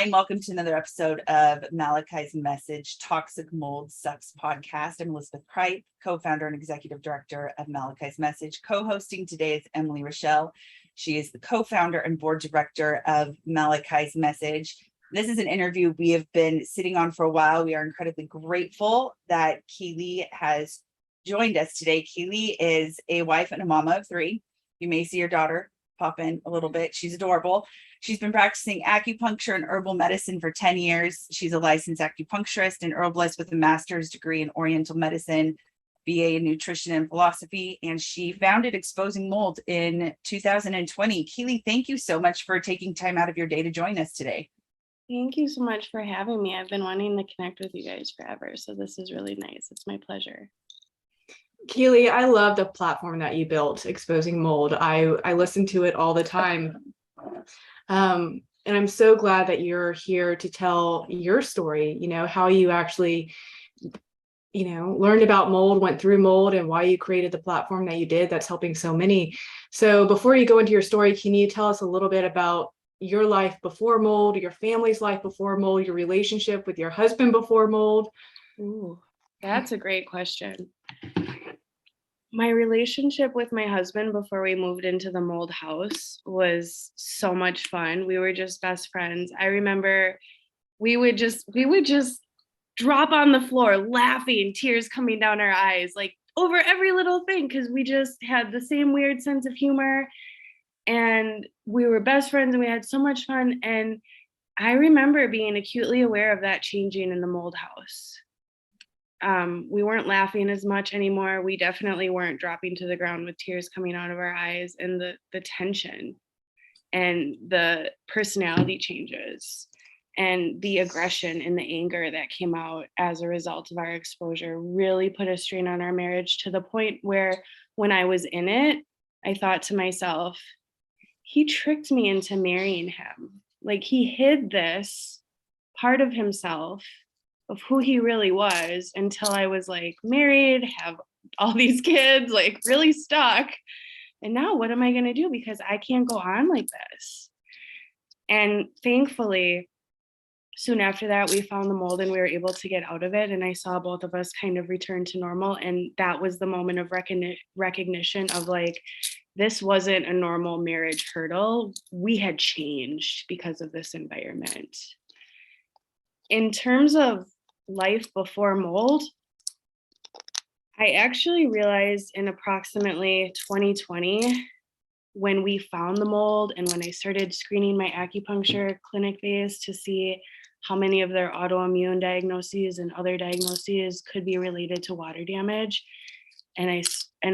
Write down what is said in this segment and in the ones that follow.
and welcome to another episode of Malachi's Message, Toxic Mold Sucks podcast. I'm Elizabeth Kripe, co-founder and executive director of Malachi's Message. Co-hosting today is Emily Rochelle. She is the co-founder and board director of Malachi's Message. This is an interview we have been sitting on for a while. We are incredibly grateful that Kealy has joined us today. Kealy is a wife and a mama of three. You may see your daughter pop in a little bit. She's adorable. She's been practicing acupuncture and herbal medicine for 10 years. She's a licensed acupuncturist and herbalist with a master's degree in Oriental medicine, BA in nutrition and philosophy, and she founded Exposing Mold in 2020. Kealy, thank you so much for taking time out of your day to join us today. Thank you so much for having me. I've been wanting to connect with you guys forever, so this is really nice. It's my pleasure. Kealy, I love the platform that you built, Exposing Mold. I listen to it all the time. And I'm so glad that you're here to tell your story, how you actually, learned about mold, went through mold, and why you created the platform that you did that's helping so many. So before you go into your story, can you tell us a little bit about your life before mold, your family's life before mold, your relationship with your husband before mold? Ooh, that's a great question. My relationship with my husband before we moved into the mold house was so much fun. We were just best friends. I remember we would just drop on the floor laughing, tears coming down our eyes, like over every little thing, because we just had the same weird sense of humor. And we were best friends and we had so much fun. And I remember being acutely aware of that changing in the mold house. We weren't laughing as much anymore. We definitely weren't dropping to the ground with tears coming out of our eyes, and the tension and the personality changes and the aggression and the anger that came out as a result of our exposure really put a strain on our marriage, to the point where when I was in it, I thought to myself, he tricked me into marrying him. Like, he hid this part of himself, of who he really was, until I was like married, have all these kids, like really stuck. And now what am I going to do? Because I can't go on like this. And thankfully, soon after that, we found the mold and we were able to get out of it. And I saw both of us kind of return to normal. And that was the moment of recognition of like, this wasn't a normal marriage hurdle. We had changed because of this environment. In terms of life before mold, I actually realized in approximately 2020, when we found the mold and when I started screening my acupuncture clinic base to see how many of their autoimmune diagnoses and other diagnoses could be related to water damage. And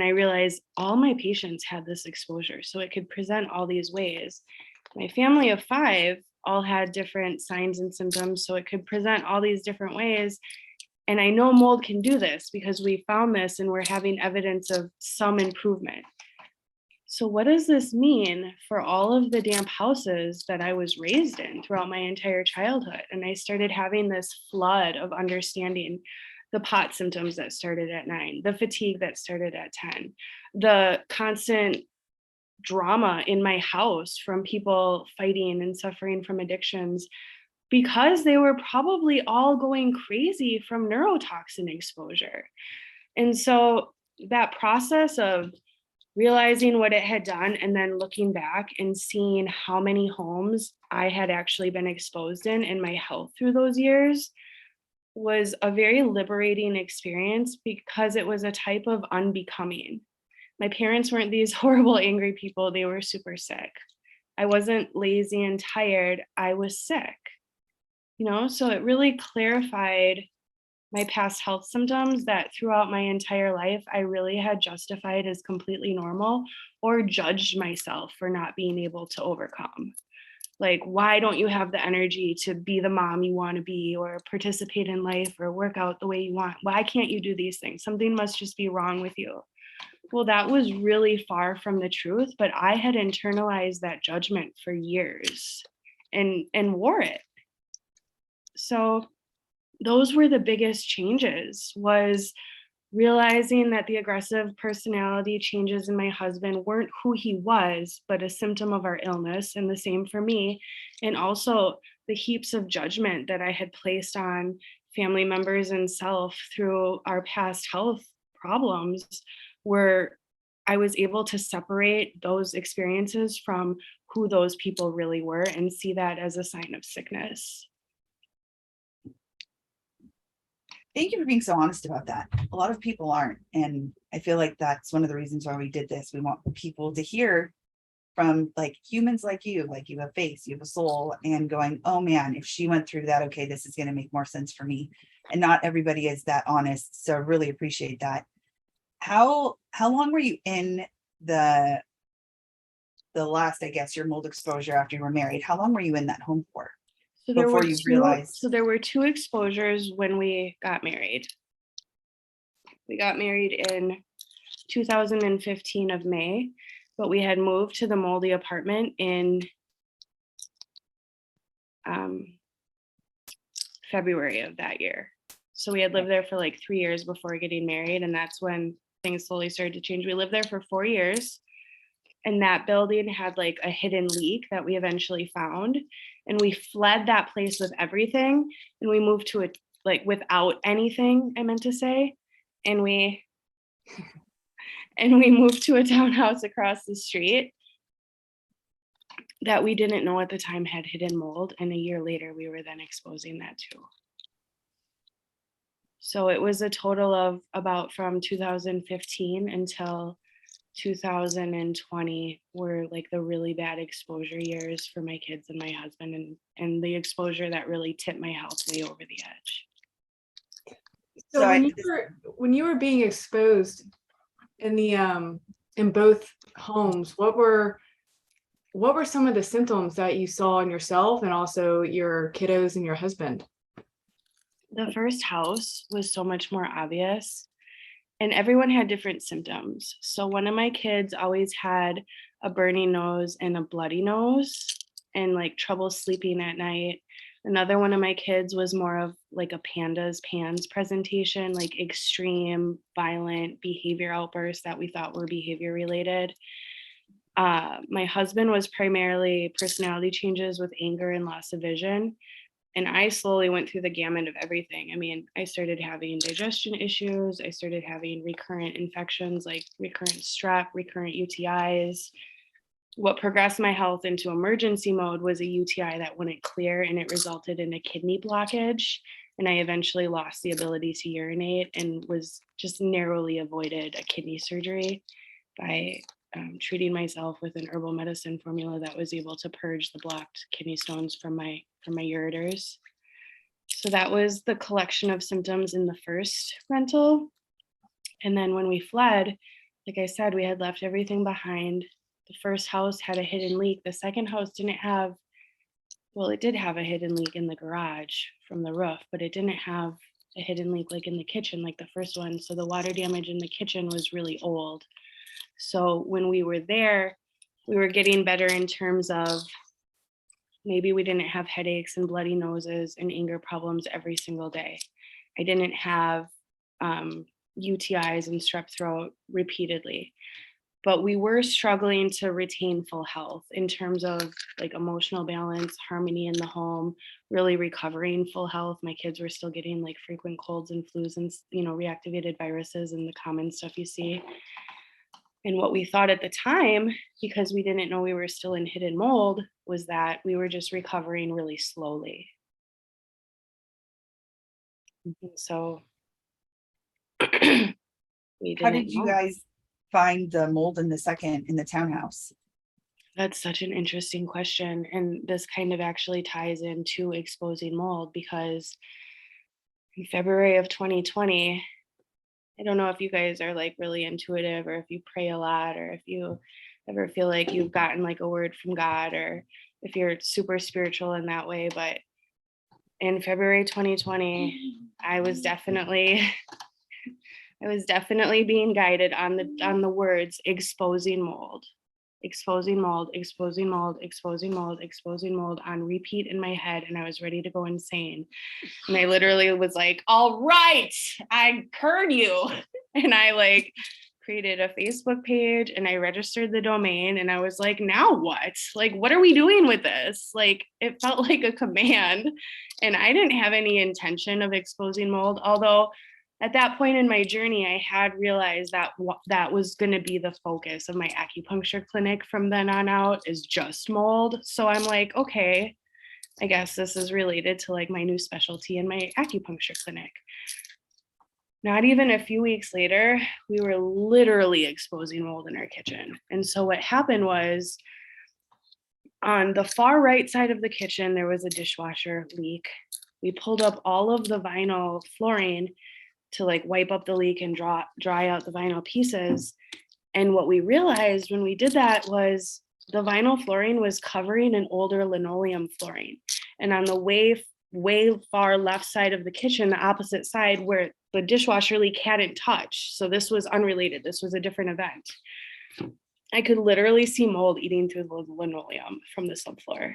I realized all my patients had this exposure, so it could present all these ways. My family of 5 all had different signs and symptoms, so it could present all these different ways. And I know mold can do this because we found this and we're having evidence of some improvement. So what does this mean for all of the damp houses that I was raised in throughout my entire childhood? And I started having this flood of understanding the pot symptoms that started at 9, the fatigue that started at 10, the constant drama in my house from people fighting and suffering from addictions, because they were probably all going crazy from neurotoxin exposure. And so that process of realizing what it had done and then looking back and seeing how many homes I had actually been exposed in and my health through those years was a very liberating experience, because it was a type of unbecoming. My parents weren't these horrible, angry people. They were super sick. I wasn't lazy and tired. I was sick, so it really clarified my past health symptoms that throughout my entire life, I really had justified as completely normal or judged myself for not being able to overcome. Like, why don't you have the energy to be the mom you want to be, or participate in life, or work out the way you want? Why can't you do these things? Something must just be wrong with you. Well, that was really far from the truth, but I had internalized that judgment for years and wore it. So those were the biggest changes, was realizing that the aggressive personality changes in my husband weren't who he was, but a symptom of our illness, and the same for me. And also the heaps of judgment that I had placed on family members and self through our past health problems, were I was able to separate those experiences from who those people really were and see that as a sign of sickness. Thank you for being so honest about that. A lot of people aren't. And I feel like that's one of the reasons why we did this. We want people to hear from like humans like you have a face, you have a soul, and going, oh man, if she went through that, okay, this is going to make more sense for me. And not everybody is that honest. So I really appreciate that. How long were you in the last, I guess, your mold exposure after you were married? How long were you in that home for? So there Before were you two, realized- so there were 2 exposures when we got married. We got married in 2015 of May, but we had moved to the moldy apartment in February of that year. So we had lived there for like 3 years before getting married, and that's when things slowly started to change. We lived there for 4 years, and that building had like a hidden leak that we eventually found, and we fled that place with everything, and we moved to it like without anything, I meant to say, and we moved to a townhouse across the street that we didn't know at the time had hidden mold, and a year later we were then exposing that too. So it was a total of about from 2015 until 2020 were like the really bad exposure years for my kids and my husband, and the exposure that really tipped my health way over the edge. So when you were being exposed in the in both homes, what were some of the symptoms that you saw in yourself and also your kiddos and your husband? The first house was so much more obvious, and everyone had different symptoms. So one of my kids always had a burning nose and a bloody nose and like trouble sleeping at night. Another one of my kids was more of like a PANS presentation, like extreme violent behavior outbursts that we thought were behavior related. My husband was primarily personality changes with anger and loss of vision. And I slowly went through the gamut of everything. I mean, I started having digestion issues. I started having recurrent infections like recurrent strep, recurrent UTIs. What progressed my health into emergency mode was a UTI that wouldn't clear, and it resulted in a kidney blockage. And I eventually lost the ability to urinate and was just narrowly avoided a kidney surgery by treating myself with an herbal medicine formula that was able to purge the blocked kidney stones from my ureters. So that was the collection of symptoms in the first rental. And then when we fled, like I said, we had left everything behind. The first house had a hidden leak. The second house didn't have, well, it did have a hidden leak in the garage from the roof, but it didn't have a hidden leak like in the kitchen like the first one. So the water damage in the kitchen was really old. So when we were there, we were getting better in terms of maybe we didn't have headaches and bloody noses and anger problems every single day. I didn't have UTIs and strep throat repeatedly, but we were struggling to retain full health in terms of like emotional balance, harmony in the home, really recovering full health. My kids were still getting like frequent colds and flus and, reactivated viruses and the common stuff you see. And what we thought at the time, because we didn't know we were still in hidden mold, was that we were just recovering really slowly. And so we didn't How did you know. guys find the mold in the townhouse? That's such an interesting question. And this kind of actually ties into exposing mold, because in February of 2020, I don't know if you guys are like really intuitive or if you pray a lot or if you ever feel like you've gotten like a word from God or if you're super spiritual in that way. But in February 2020, I was definitely being guided on the words exposing mold. Exposing mold, exposing mold, exposing mold, exposing mold on repeat in my head, and I was ready to go insane. And I literally was like, all right, I heard you. And I like created a Facebook page and I registered the domain, and I was like, now what? Like, what are we doing with this? Like, it felt like a command, and I didn't have any intention of exposing mold. Although at that point in my journey, I had realized that that was going to be the focus of my acupuncture clinic from then on out, is just mold. So I'm like, okay, I guess this is related to like my new specialty in my acupuncture clinic. Not even a few weeks later, we were literally exposing mold in our kitchen. And so what happened was, on the far right side of the kitchen, there was a dishwasher leak. We pulled up all of the vinyl flooring to like wipe up the leak and dry out the vinyl pieces. And what we realized when we did that was the vinyl flooring was covering an older linoleum flooring. And on the way far left side of the kitchen, the opposite side where the dishwasher leak hadn't touched. So this was unrelated. This was a different event. I could literally see mold eating through the linoleum from the subfloor.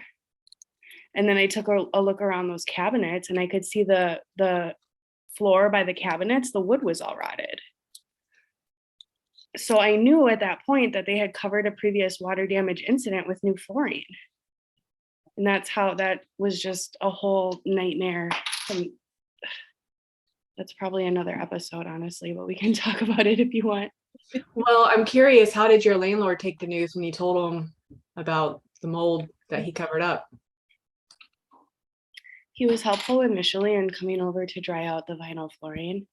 And then I took a look around those cabinets, and I could see the floor by the cabinets, the wood was all rotted. So I knew at that point that they had covered a previous water damage incident with new flooring. And that was just a whole nightmare. That's probably another episode, honestly, but we can talk about it if you want. Well, I'm curious, how did your landlord take the news when you told him about the mold that he covered up? He was helpful initially in coming over to dry out the vinyl flooring.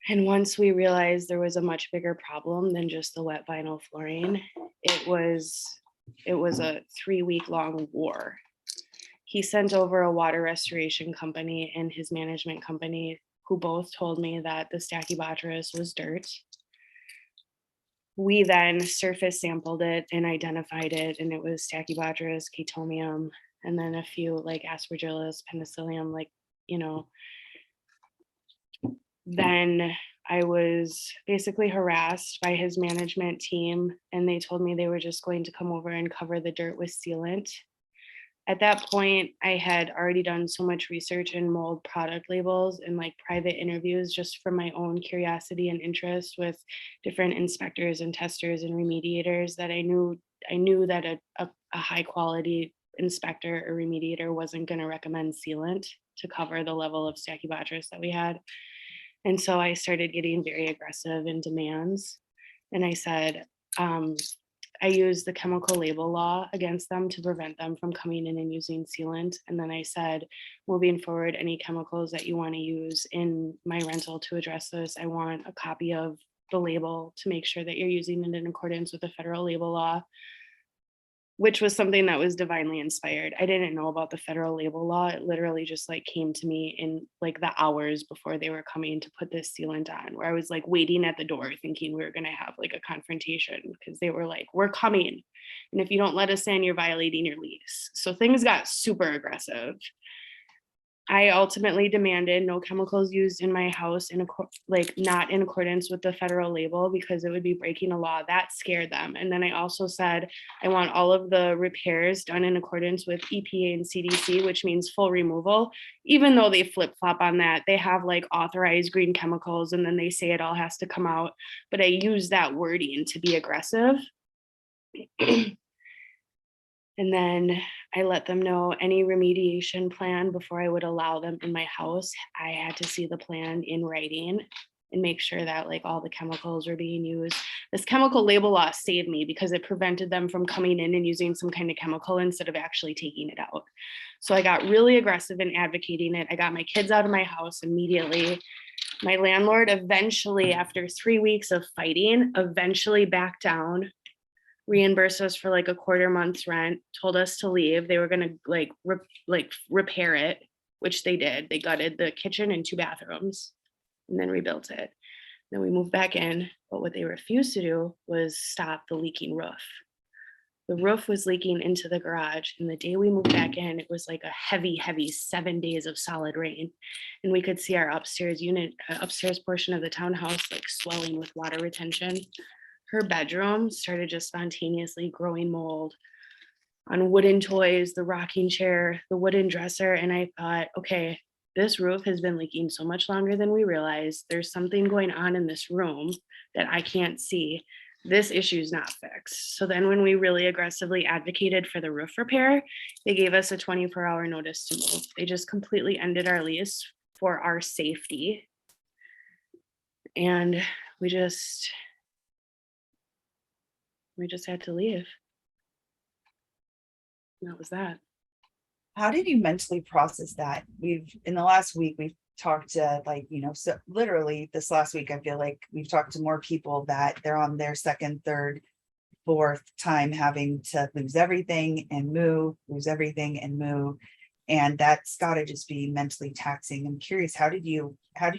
And once we realized there was a much bigger problem than just the wet vinyl flooring, it was a 3-week-long war. He sent over a water restoration company and his management company, who both told me that the Stachybotrys was dirt. We then surface sampled it and identified it, and it was Stachybotrys, Chaetomium, and then a few like Aspergillus, Penicillium, like, then I was basically harassed by his management team, and they told me they were just going to come over and cover the dirt with sealant. At that point, I had already done so much research in mold product labels and like private interviews just for my own curiosity and interest with different inspectors and testers and remediators that I knew that a high quality inspector or remediator wasn't going to recommend sealant to cover the level of Stachybotrys that we had. And so I started getting very aggressive in demands. And I said, I used the chemical label law against them to prevent them from coming in and using sealant. And then I said, moving forward, any chemicals that you want to use in my rental to address this, I want a copy of the label to make sure that you're using it in accordance with the federal label law, which was something that was divinely inspired. I didn't know about the federal label law. It literally just like came to me in like the hours before they were coming to put this sealant on, where I was like waiting at the door thinking we were going to have like a confrontation because they were like, we're coming. And if you don't let us in, you're violating your lease. So things got super aggressive. I ultimately demanded no chemicals used in my house not in accordance with the federal label because it would be breaking a law. That scared them. And then I also said, I want all of the repairs done in accordance with EPA and CDC, which means full removal. Even though they flip-flop on that, they have like authorized green chemicals and then they say it all has to come out. But I use that wording to be aggressive. And then I let them know any remediation plan before I would allow them in my house. I had to see the plan in writing and make sure that like all the chemicals were being used. This chemical label law saved me because it prevented them from coming in and using some kind of chemical instead of actually taking it out. So I got really aggressive in advocating it. I got my kids out of my house immediately. My landlord eventually, after 3 weeks of fighting, eventually backed down, reimbursed us for like a quarter month's rent, told us to leave. They were going to repair it, which they did. They gutted the kitchen and 2 bathrooms and then rebuilt it. Then we moved back in, but what they refused to do was stop the leaking roof. The roof was leaking into the garage, and the day we moved back in, it was like a heavy 7 days of solid rain, and we could see our upstairs portion of the townhouse like swelling with water retention. Her bedroom started just spontaneously growing mold on wooden toys, the rocking chair, the wooden dresser. And I thought, okay, this roof has been leaking so much longer than we realized. There's something going on in this room that I can't see, this issue is not fixed. So then when we really aggressively advocated for the roof repair, they gave us a 24-hour notice to move. They just completely ended our lease for our safety. And we just had to leave. And that was that. How did you mentally process that? In the last week, we've talked to so literally this last week, I feel like we've talked to more people that they're on their second, third, fourth time having to lose everything and move, and that's got to just be mentally taxing. I'm curious, how did you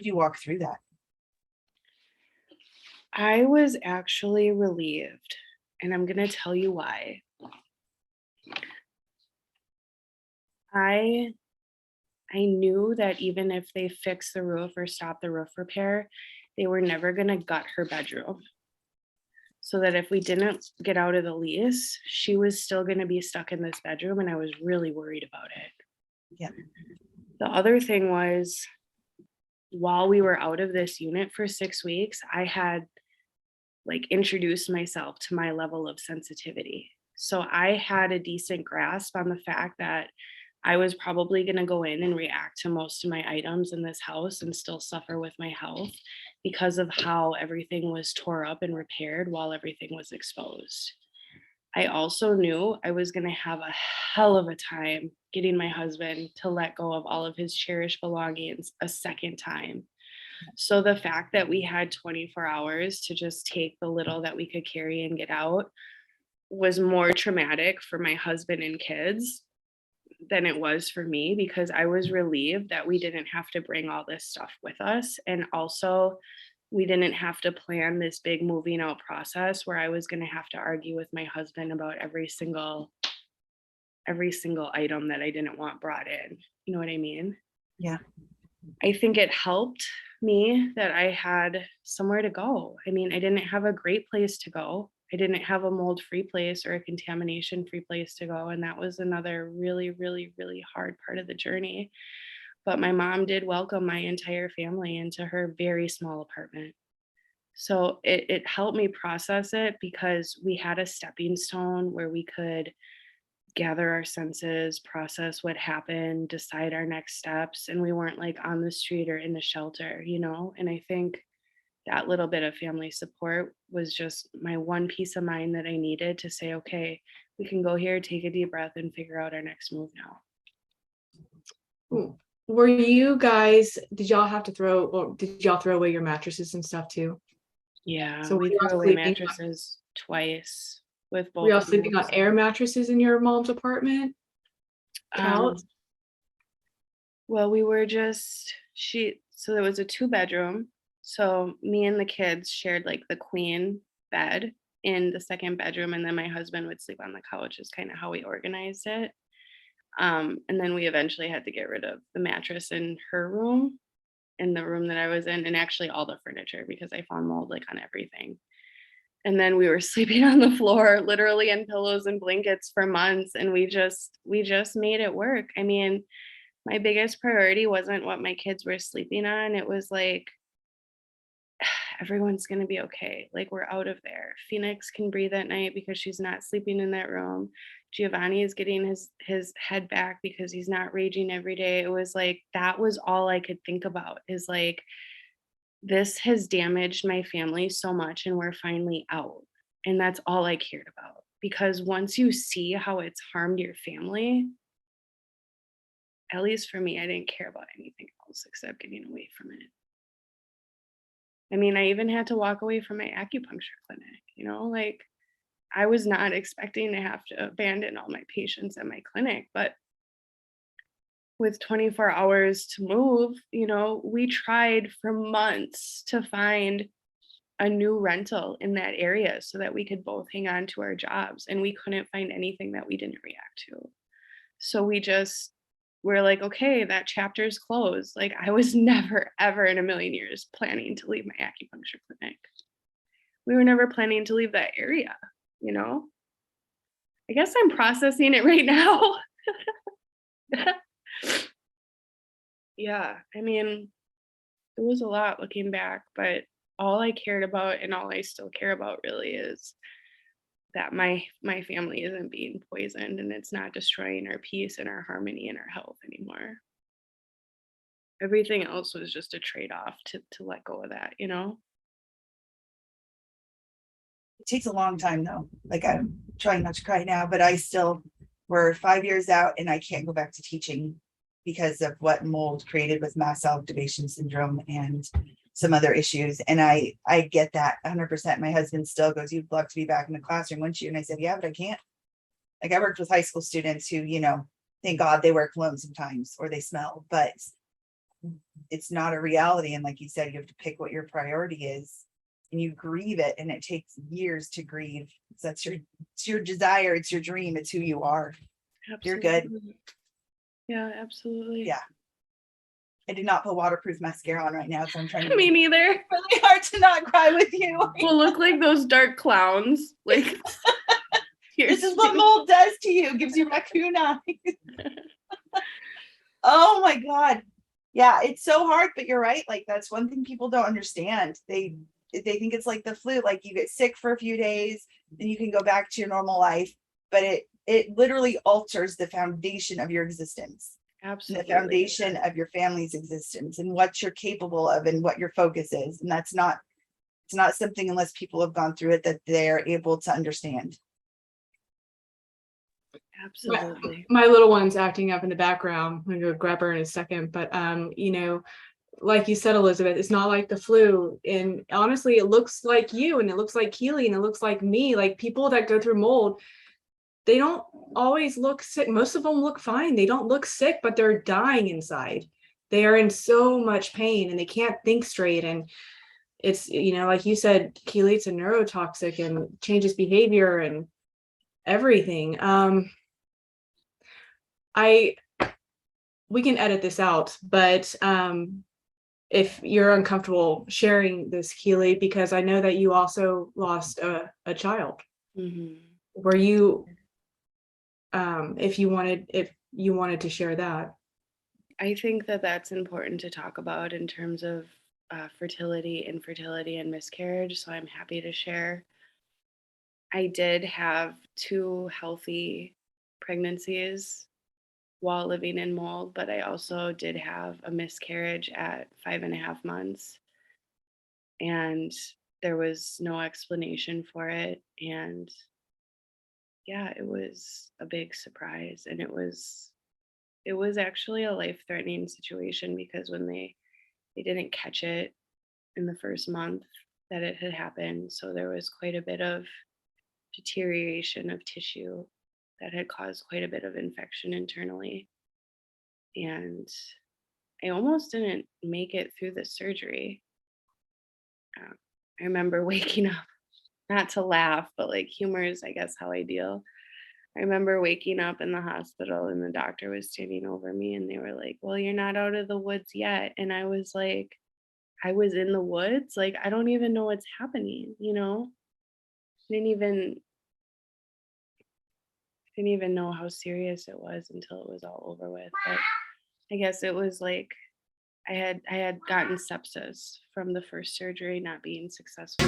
walk through that? I was actually relieved, and I'm going to tell you why. I knew that even if they fixed the roof or stopped the roof repair, they were never going to gut her bedroom. So that if we didn't get out of the lease, she was still going to be stuck in this bedroom, and I was really worried about it. Yeah. The other thing was, while we were out of this unit for 6 weeks, I had introduced myself to my level of sensitivity. So I had a decent grasp on the fact that I was probably going to go in and react to most of my items in this house and still suffer with my health because of how everything was tore up and repaired while everything was exposed. I also knew I was going to have a hell of a time getting my husband to let go of all of his cherished belongings a second time. So the fact that we had 24 hours to just take the little that we could carry and get out was more traumatic for my husband and kids than it was for me, because I was relieved that we didn't have to bring all this stuff with us. And also, we didn't have to plan this big moving out process where I was going to have to argue with my husband about every single item that I didn't want brought in. You know what I mean? Yeah. I think it helped me that I had somewhere to go. I mean, I didn't have a great place to go. I didn't have a mold-free place or a contamination-free place to go. And that was another really, really, really hard part of the journey. But my mom did welcome my entire family into her very small apartment. So it helped me process it, because we had a stepping stone where we could gather our senses, process what happened, decide our next steps. And we weren't on the street or in a shelter, And I think that little bit of family support was just my one peace of mind that I needed to say, okay, we can go here, take a deep breath, and figure out our next move now. Were you guys, did y'all throw away your mattresses and stuff too? Yeah, So we threw away mattresses twice with both. Were y'all sleeping on air mattresses in your mom's apartment? Couch? Well, we were so there was a 2-bedroom. So me and the kids shared the queen bed in the second bedroom, and then my husband would sleep on the couch, is kind of how we organized it. And then we eventually had to get rid of the mattress in her room, in the room that I was in, and actually all the furniture, because I found mold on everything. And then we were sleeping on the floor, literally in pillows and blankets for months, and we just made it work. I mean, my biggest priority wasn't what my kids were sleeping on. It was everyone's going to be okay. We're out of there. Phoenix can breathe at night because she's not sleeping in that room. Giovanni is getting his head back because he's not raging every day. It was that was all I could think about, is this has damaged my family so much, and we're finally out. And that's all I cared about, because once you see how it's harmed your family, at least for me, I didn't care about anything else except getting away from it. I mean, I even had to walk away from my acupuncture clinic, I was not expecting to have to abandon all my patients at my clinic, but with 24 hours to move, we tried for months to find a new rental in that area so that we could both hang on to our jobs, and we couldn't find anything that we didn't react to. So we're okay, that chapter's closed. I was never, ever in a million years planning to leave my acupuncture clinic. We were never planning to leave that area, I guess I'm processing it right now. Yeah, I mean, it was a lot looking back, but all I cared about and all I still care about really is that my family isn't being poisoned and it's not destroying our peace and our harmony and our health anymore. Everything else was just a trade-off to let go of that, you know? It takes a long time though. Like I'm trying not to cry now, but we're 5 years out and I can't go back to teaching because of what mold created with mast cell activation syndrome and some other issues. And I get that 100%. My husband still goes, "You'd love to be back in the classroom, wouldn't you?" And I said, "Yeah, but I can't." Like I worked with high school students who, thank God they wear cologne sometimes or they smell, but it's not a reality. And like you said, you have to pick what your priority is and you grieve it. And it takes years to grieve. So it's your desire, it's your dream, it's who you are. You're good. Absolutely. Yeah, absolutely. Yeah. I did not put waterproof mascara on right now, so I'm trying to Me neither. really hard to not cry with you. We'll look like those dark clowns. Like This is what mold does to you, gives you raccoon eyes. Oh my God. Yeah, it's so hard, but you're right. Like that's one thing people don't understand. They think it's like the flu, like you get sick for a few days, then you can go back to your normal life, but it literally alters the foundation of your existence. Absolutely. The foundation of your family's existence and what you're capable of and what your focus is. And it's not something unless people have gone through it that they're able to understand. Absolutely. My little one's acting up in the background. I'm gonna go grab her in a second. But like you said, Elizabeth, it's not like the flu. And honestly, it looks like you and it looks like Kealy and it looks like me. Like people that go through mold, they don't always look sick. Most of them look fine. They don't look sick, but they're dying inside. They are in so much pain and they can't think straight. And it's, like you said, Kealy, it's a neurotoxic and changes behavior and everything. We can edit this out, but if you're uncomfortable sharing this, Kealy, because I know that you also lost a child. Mm-hmm. Were you, if you wanted to share that? I think that that's important to talk about in terms of fertility, infertility, and miscarriage. So I'm happy to share. I did have 2 healthy pregnancies while living in mold, but I also did have a miscarriage at 5.5 months. And there was no explanation for it. And yeah, it was a big surprise. And it was actually a life-threatening situation because when they didn't catch it in the first month that it had happened, so there was quite a bit of deterioration of tissue that had caused quite a bit of infection internally. And I almost didn't make it through the surgery. I remember waking up, not to laugh, but like humor is, I guess, how I deal. I remember waking up in the hospital and the doctor was standing over me and they were like, "Well, you're not out of the woods yet." And I was like, I was in the woods? Like, I don't even know what's happening, you know? Didn't even didn't even know how serious it was until it was all over with. But I guess it was like I had gotten sepsis from the first surgery not being successful.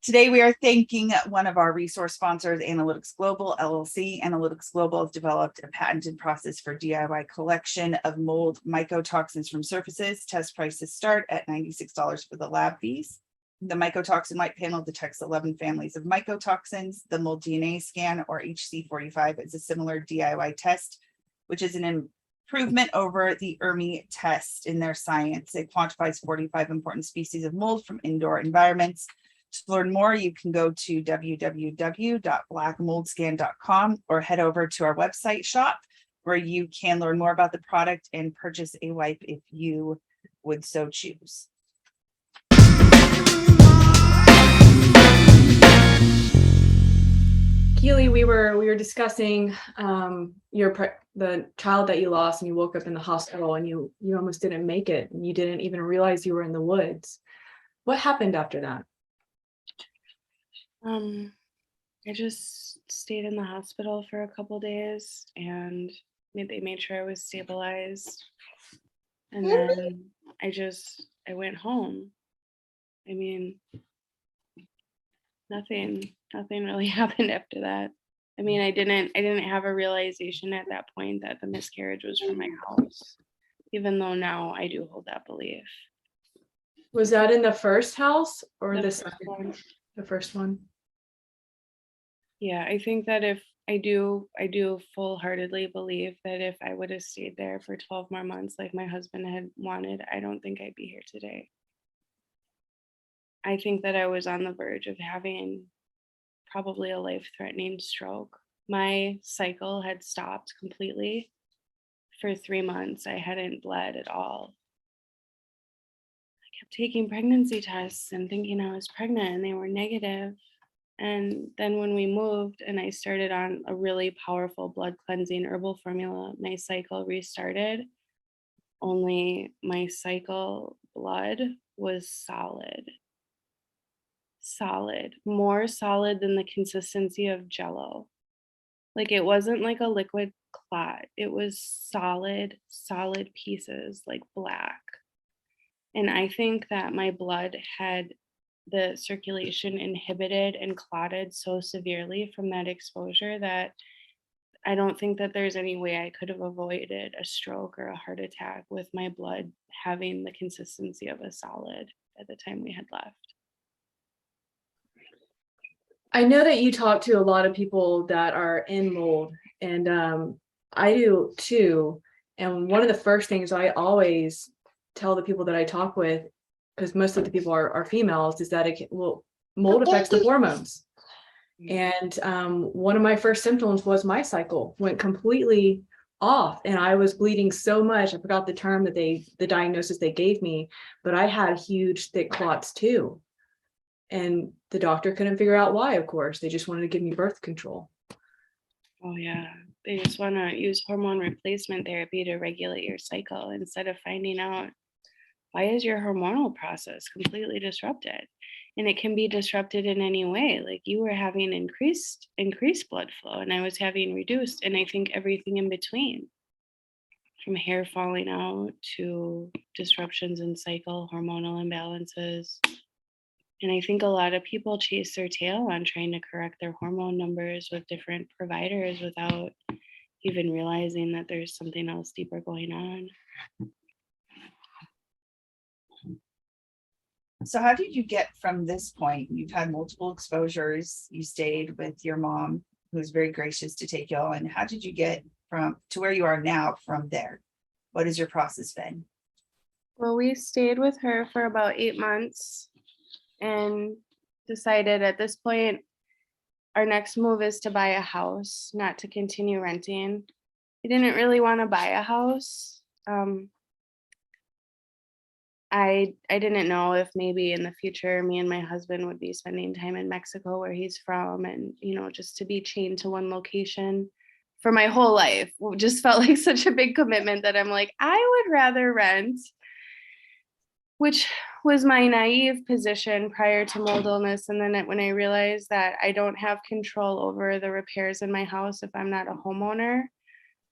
Today, we are thanking one of our resource sponsors, Analytics Global, LLC. Analytics Global has developed a patented process for DIY collection of mold mycotoxins from surfaces. Test prices start at $96 for the lab fees. The mycotoxin white panel detects 11 families of mycotoxins. The mold DNA scan, or HC45, is a similar DIY test, which is an improvement over the ERMI test in their science. It quantifies 45 important species of mold from indoor environments. To learn more, you can go to www.blackmoldscan.com or head over to our website shop where you can learn more about the product and purchase a wipe if you would so choose. Kealy, we were discussing the child that you lost and you woke up in the hospital and you almost didn't make it and you didn't even realize you were in the woods. What happened after that? I just stayed in the hospital for a couple days and They made sure I was stabilized. And then I went home. I mean, nothing really happened after that. I mean, I didn't have a realization at that point that the miscarriage was from my house, even though now I do hold that belief. Was that in the first house or The the first second? one. The first one. Yeah, I think that if I do full-heartedly believe that if I would have stayed there for 12 more months like my husband had wanted, I don't think I'd be here today. I think that I was on the verge of having probably a life-threatening stroke. My cycle had stopped completely. For 3 months, I hadn't bled at all. I kept taking pregnancy tests and thinking I was pregnant, and they were negative. And then when we moved and I started on a really powerful blood cleansing herbal formula, my cycle restarted. Only my cycle blood was solid, more solid than the consistency of Jello. Like it wasn't like a liquid clot. It was solid pieces, like black. And I think that my blood had the circulation inhibited and clotted so severely from that exposure that I don't think that there's any way I could have avoided a stroke or a heart attack with my blood having the consistency of a solid at the time we had left. I know that you talk to a lot of people that are in mold, and I do too. And one of the first things I always tell the people that I talk with, because most of the people are females, is that mold affects the hormones. And one of my first symptoms was my cycle went completely off, and I was bleeding so much. I forgot the term that the diagnosis they gave me, but I had huge thick clots too. And the doctor couldn't figure out why, of course. They just wanted to give me birth control. Oh yeah, they just want to use hormone replacement therapy to regulate your cycle instead of finding out why is your hormonal process completely disrupted. And it can be disrupted in any way. Like you were having increased blood flow and I was having reduced, and I think everything in between, from hair falling out to disruptions in cycle, hormonal imbalances. And I think a lot of people chase their tail on trying to correct their hormone numbers with different providers without even realizing that there's something else deeper going on. So how did you get from this point? You've had multiple exposures. You stayed with your mom, who was very gracious to take you all. And how did you get from to where you are now from there? What has your process been? Well, we stayed with her for about 8 months and decided at this point our next move is to buy a house, not to continue renting. I didn't really want to buy a house. I didn't know if maybe in the future me and my husband would be spending time in Mexico where he's from, and just to be chained to one location for my whole life just felt like such a big commitment that I'm like, I would rather rent, which was my naive position prior to mold illness. And then when I realized that I don't have control over the repairs in my house if I'm not a homeowner,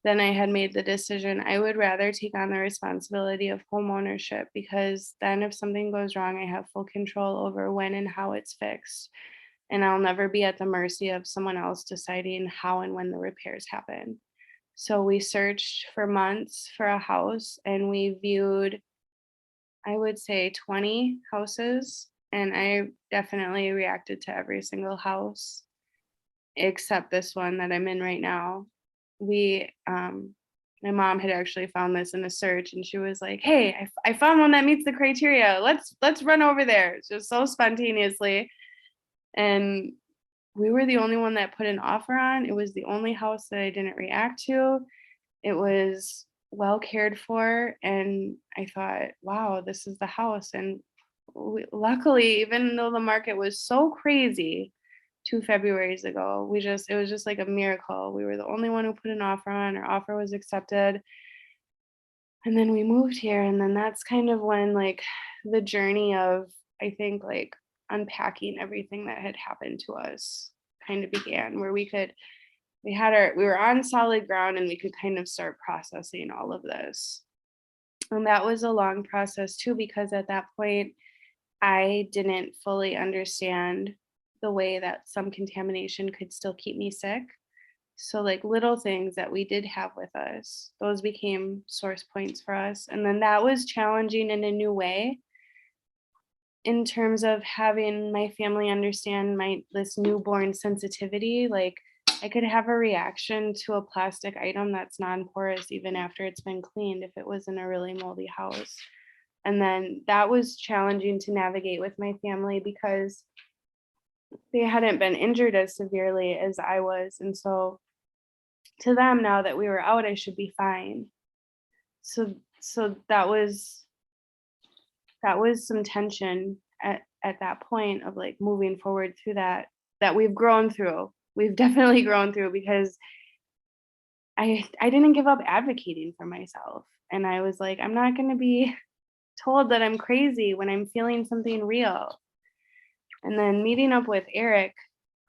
then I had made the decision I would rather take on the responsibility of home ownership, because then if something goes wrong, I have full control over when and how it's fixed. And I'll never be at the mercy of someone else deciding how and when the repairs happen. So we searched for months for a house, and we viewed, I would say, 20 houses. And I definitely reacted to every single house except this one that I'm in right now. My mom had actually found this in a search, and she was like, hey, I found one that meets the criteria. Let's run over there. It's just so spontaneously. And we were the only one that put an offer on. It was the only house that I didn't react to. It was well cared for. And I thought, wow, this is the house. And luckily, even though the market was so crazy 2 Februarys ago, it was just like a miracle. We were the only one who put an offer on. Our offer was accepted. And then we moved here. And then that's kind of when like the journey of, I think, like unpacking everything that had happened to us kind of began, where we could we were on solid ground and we could kind of start processing all of this. And that was a long process too, because at that point, I didn't fully understand the way that some contamination could still keep me sick. So, like little things that we did have with us, those became source points for us. And then that was challenging in a new way in terms of having my family understand this newborn sensitivity. Like I could have a reaction to a plastic item that's non-porous even after it's been cleaned if it was in a really moldy house. And then that was challenging to navigate with my family because they hadn't been injured as severely as I was. And so to them, now that we were out, I should be fine. So that was some tension at that point of like moving forward through that we've grown through. We've definitely grown through because I didn't give up advocating for myself. And I was like, I'm not going to be told that I'm crazy when I'm feeling something real. And then meeting up with Eric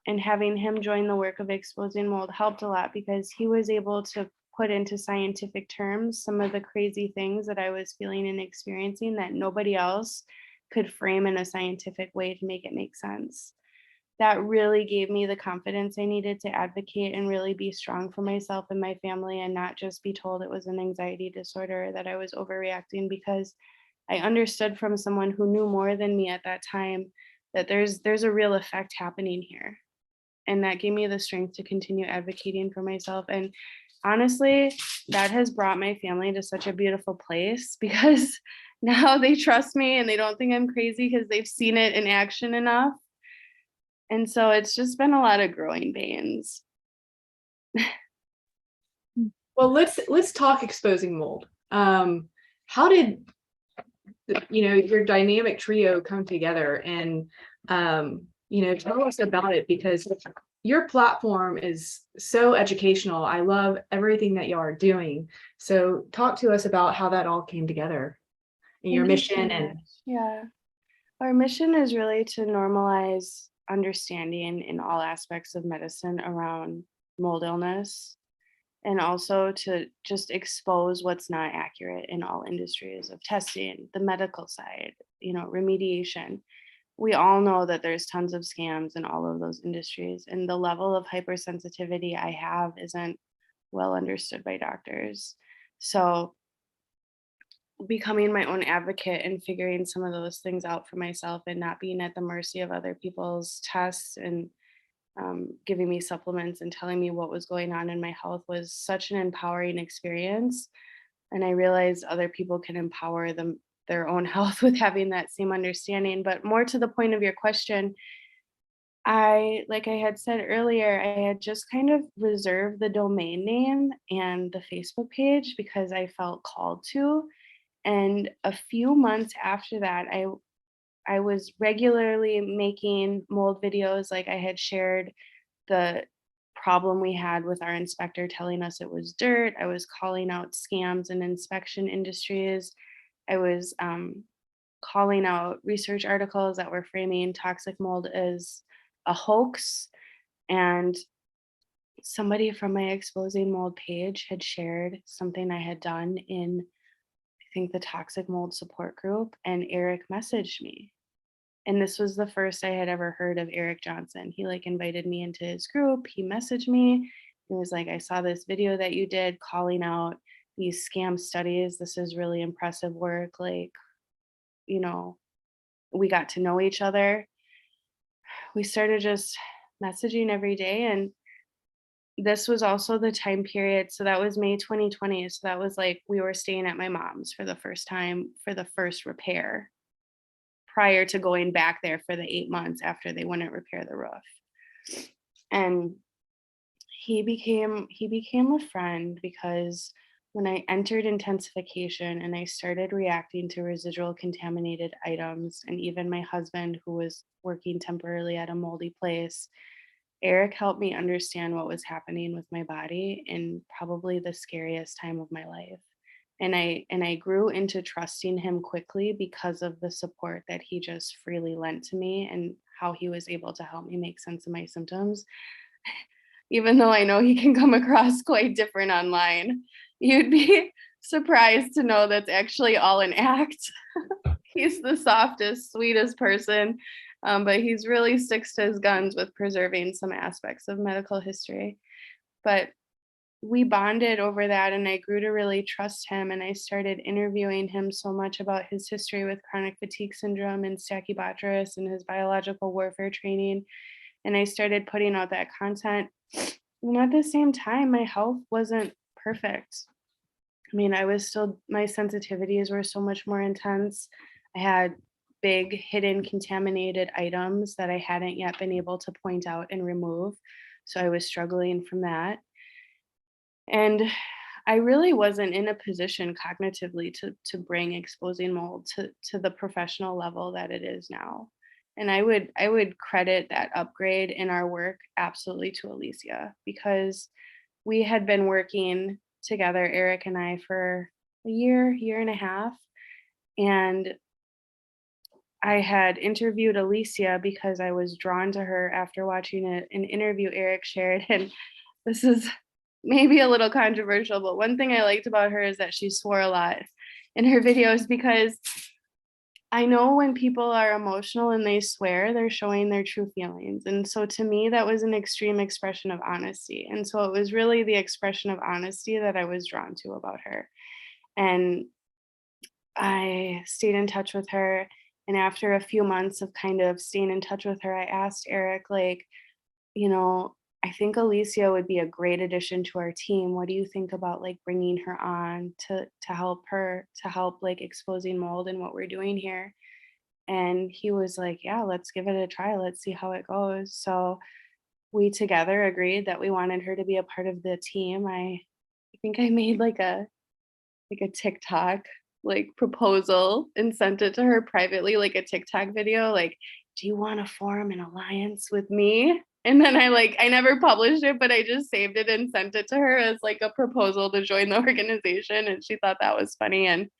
and having him join the work of exposing mold helped a lot because he was able to put into scientific terms some of the crazy things that I was feeling and experiencing that nobody else could frame in a scientific way to make it make sense. That really gave me the confidence I needed to advocate and really be strong for myself and my family and not just be told it was an anxiety disorder, that I was overreacting, because I understood from someone who knew more than me at that time that there's a real effect happening here. And that gave me the strength to continue advocating for myself. And honestly, that has brought my family to such a beautiful place because now they trust me and they don't think I'm crazy because they've seen it in action enough. And so it's just been a lot of growing pains. Well, let's talk exposing mold. How did your dynamic trio come together, and tell us about it, because your platform is so educational. I love everything that y'all are doing. So talk to us about how that all came together and your Thank you so mission. And much. Yeah. Our mission is really to normalize understanding in all aspects of medicine around mold illness, and also to just expose what's not accurate in all industries of testing, the medical side, remediation. We all know that there's tons of scams in all of those industries, and the level of hypersensitivity I have isn't well understood by doctors. So becoming my own advocate and figuring some of those things out for myself and not being at the mercy of other people's tests and giving me supplements and telling me what was going on in my health was such an empowering experience. And I realized other people can empower their own health with having that same understanding. But more to the point of your question, like I had said earlier, I had just kind of reserved the domain name and the Facebook page because I felt called to. And a few months after that, I was regularly making mold videos. Like I had shared the problem we had with our inspector telling us it was dirt. I was calling out scams in inspection industries. I was calling out research articles that were framing toxic mold as a hoax. And somebody from my Exposing Mold page had shared something I had done in, I think, the toxic mold support group, and Eric messaged me. And this was the first I had ever heard of Eric Johnson. He invited me into his group. He messaged me. He was like, I saw this video that you did calling out these scam studies. This is really impressive work. We got to know each other. We started just messaging every day. And this was also the time period. So that was May 2020. So that was we were staying at my mom's for the first time for the first repair, prior to going back there for the 8 months after they wouldn't repair the roof. And he became a friend because when I entered intensification and I started reacting to residual contaminated items, and even my husband, who was working temporarily at a moldy place, Eric helped me understand what was happening with my body in probably the scariest time of my life. And I grew into trusting him quickly because of the support that he just freely lent to me and how he was able to help me make sense of my symptoms. even though I know he can come across quite different online. You'd be surprised to know that's actually all an act. He's the softest, sweetest person, but he's really sticks to his guns with preserving some aspects of medical history. But we bonded over that, and I grew to really trust him, and I started interviewing him so much about his history with chronic fatigue syndrome and stachybotrys and his biological warfare training, and I started putting out that content. And at the same time, my health wasn't perfect. I mean, I was still, my sensitivities were so much more intense. I had big hidden contaminated items that I hadn't yet been able to point out and remove. So I was struggling from that. And I really wasn't in a position cognitively to bring exposing mold to the professional level that it is now. And I would credit that upgrade in our work absolutely to Alicia, because we had been working together, Eric and I, for a year and a half. And I had interviewed Alicia because I was drawn to her after watching an interview Eric shared. And this is maybe a little controversial, but one thing I liked about her is that she swore a lot in her videos, because I know when people are emotional and they swear, they're showing their true feelings. And so to me, that was an extreme expression of honesty. And so it was really the expression of honesty that I was drawn to about her. And I stayed in touch with her. And after a few months of kind of staying in touch with her, I asked Eric, like, you know, I think Alicia would be a great addition to our team. What do you think about like bringing her on to help like exposing mold and what we're doing here? And he was like, yeah, let's give it a try. Let's see how it goes. So we together agreed that we wanted her to be a part of the team. I think I made like a TikTok like proposal and sent it to her privately, like a TikTok video, like, do you want to form an alliance with me? And then I never published it, but I just saved it and sent it to her as like a proposal to join the organization. And she thought that was funny. And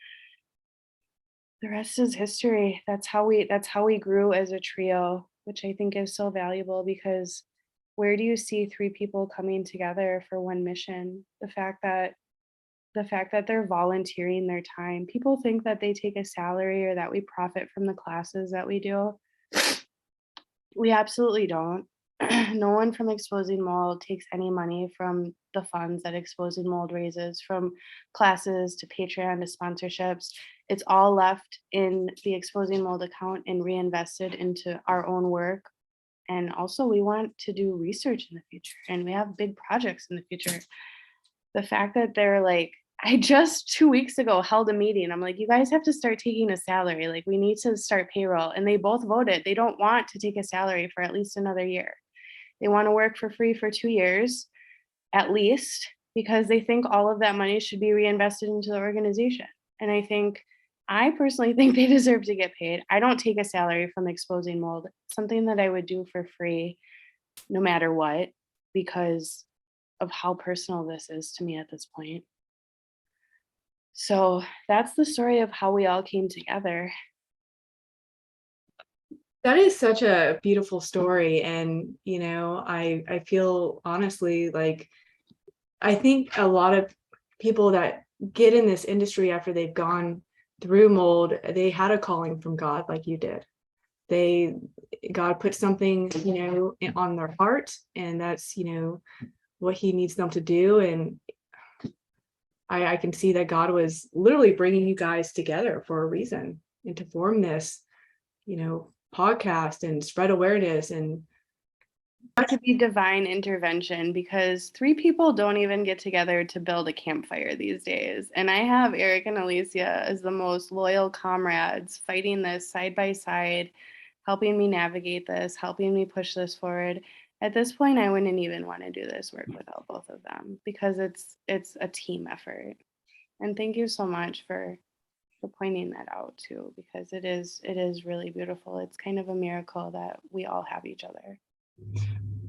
the rest is history. That's how we grew as a trio, which I think is so valuable, because where do you see three people coming together for one mission? The fact that they're volunteering their time. People think that they take a salary or that we profit from the classes that we do. We absolutely don't. No one from Exposing Mold takes any money from the funds that Exposing Mold raises, from classes to Patreon to sponsorships. It's all left in the Exposing Mold account and reinvested into our own work. And also, we want to do research in the future, and we have big projects in the future. The fact that they're like, I just 2 weeks ago held a meeting. I'm like, you guys have to start taking a salary. Like, we need to start payroll. And they both voted. They don't want to take a salary for at least another year. They want to work for free for 2 years, at least, because they think all of that money should be reinvested into the organization. And I personally think they deserve to get paid. I don't take a salary from Exposing Mold. It's something that I would do for free, no matter what, because of how personal this is to me at this point. So that's the story of how we all came together. That is such a beautiful story. And, I feel honestly like I think a lot of people that get in this industry after they've gone through mold, they had a calling from God like you did. God put something, on their heart, and that's, what he needs them to do. And I can see that God was literally bringing you guys together for a reason, and to form this, podcast and spread awareness. And To be divine intervention, because 3 people don't even get together to build a campfire these days. And I have Eric and Alicia as the most loyal comrades, fighting this side by side, helping me navigate this, helping me push this forward. At this point, I wouldn't even want to do this work without both of them, because it's a team effort. And thank you so much for pointing that out too, because it is really beautiful. It's kind of a miracle that we all have each other.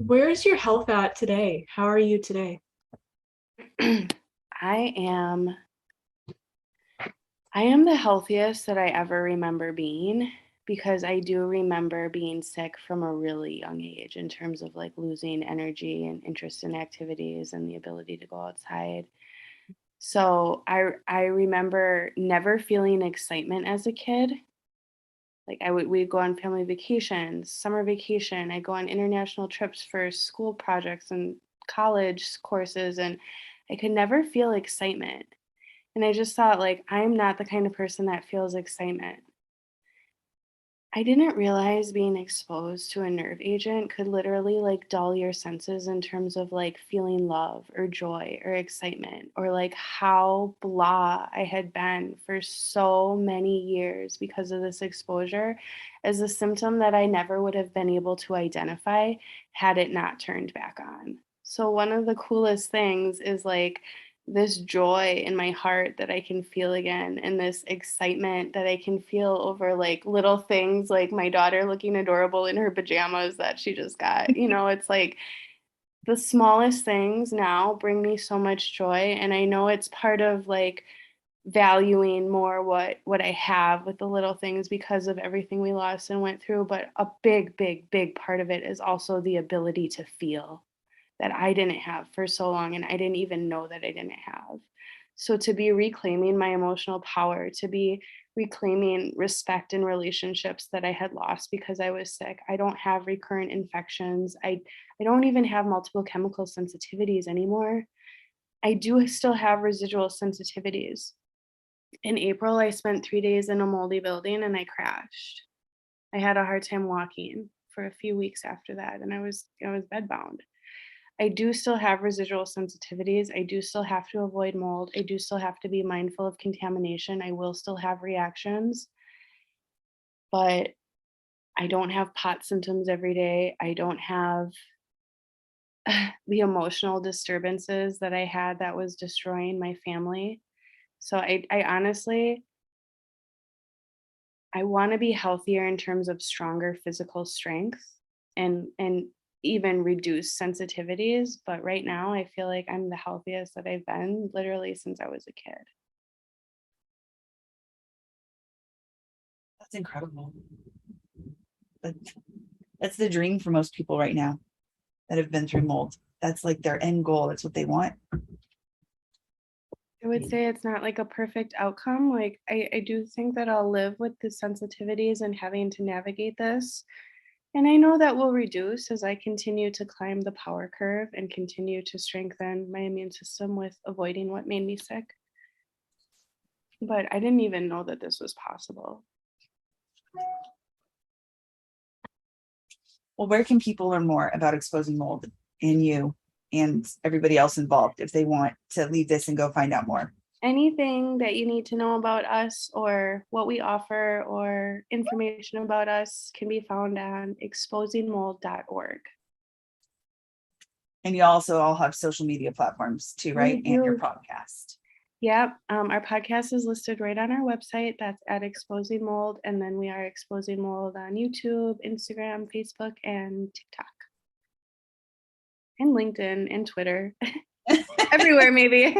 where is your health at today? How are you today? I am the healthiest that I ever remember being. because I do remember being sick from a really young age in terms of like losing energy and interest in activities and the ability to go outside. So I remember never feeling excitement as a kid. Like we'd go on family vacations, summer vacation. I go on international trips for school projects and college courses, and I could never feel excitement. And I just thought, like, I'm not the kind of person that feels excitement. I didn't realize being exposed to a nerve agent could literally like dull your senses in terms of like feeling love or joy or excitement, or like how blah I had been for so many years because of this exposure, as a symptom that I never would have been able to identify had it not turned back on. So, one of the coolest things is like this joy in my heart that I can feel again, and this excitement that I can feel over like little things like my daughter looking adorable in her pajamas that she just got. It's like the smallest things now bring me so much joy, and I know it's part of like valuing more what I have with the little things because of everything we lost and went through, but a big big part of it is also the ability to feel that I didn't have for so long, and I didn't even know that I didn't have. So to be reclaiming my emotional power, to be reclaiming respect in relationships that I had lost because I was sick. I don't have recurrent infections. I don't even have multiple chemical sensitivities anymore. I do still have residual sensitivities. In April, I spent 3 days in a moldy building and I crashed. I had a hard time walking for a few weeks after that, and I was bedbound. I do still have residual sensitivities. I do still have to avoid mold. I do still have to be mindful of contamination. I will still have reactions, but I don't have pot symptoms every day. I don't have the emotional disturbances that I had that was destroying my family. So I honestly, I want to be healthier in terms of stronger physical strength and even reduce sensitivities, but right now I feel like I'm the healthiest that I've been literally since I was a kid. That's incredible. But that's the dream for most people right now that have been through mold. That's like their end goal. That's what they want. I would say it's not like a perfect outcome. Like I do think that I'll live with the sensitivities and having to navigate this. And I know that will reduce as I continue to climb the power curve and continue to strengthen my immune system with avoiding what made me sick. But I didn't even know that this was possible. Well, where can people learn more about exposing mold and you and everybody else involved if they want to leave this and go find out more? Anything that you need to know about us or what we offer or information about us can be found on exposingmold.org. And you also all have social media platforms too, right? We And your do. podcast. Yep. Our podcast is listed right on our website. That's at Exposing Mold. And then we are Exposing Mold on YouTube, Instagram, Facebook, and TikTok. And LinkedIn and Twitter. Everywhere, maybe.